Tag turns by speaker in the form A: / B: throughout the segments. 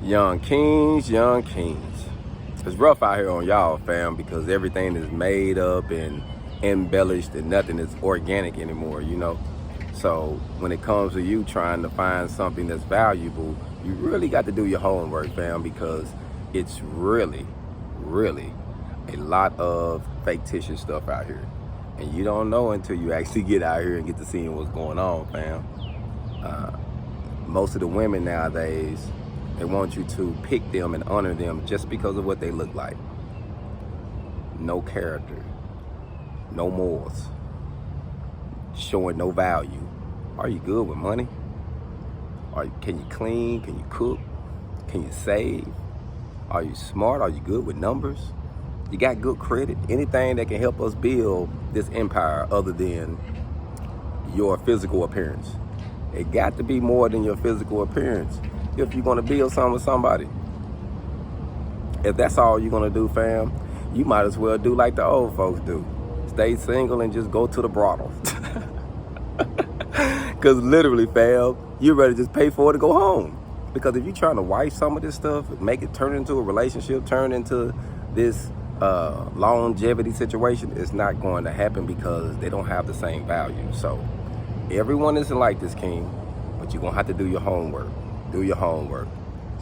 A: Young kings, young kings. It's rough out here on y'all, fam, because everything is made up and embellished and nothing is organic anymore, you know? So when it comes to you trying to find something that's valuable, you really got to do your homework, fam, because it's really a lot of fictitious stuff out here. And you don't know until you actually get out here and get to seeing what's going on, fam. Most of the women nowadays, they want you to pick them and honor them just because of what they look like. No character, no morals, showing no value. Are you good with money? Can you clean? Can you cook? Can you save? Are you smart? Are you good with numbers? You got good credit? Anything that can help us build this empire other than your physical appearance. It got to be more than your physical appearance if you're gonna build something with somebody. If that's all you're gonna do, fam, you might as well do like the old folks do. Stay single and just go to the brothels. Cause literally, fam, you're ready to just pay for it to go home. Because if you're trying to wife some of this stuff, make it turn into a relationship, turn into this longevity situation, it's not going to happen because they don't have the same value. So everyone isn't like this, king, but you're gonna have to do your homework. Do your homework.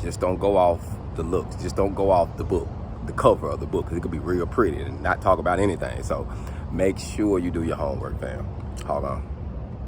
A: Just don't go off the looks. Just don't go off the book, the cover of the book, because it could be real pretty and not talk about anything. So make sure you do your homework, fam. Hold on.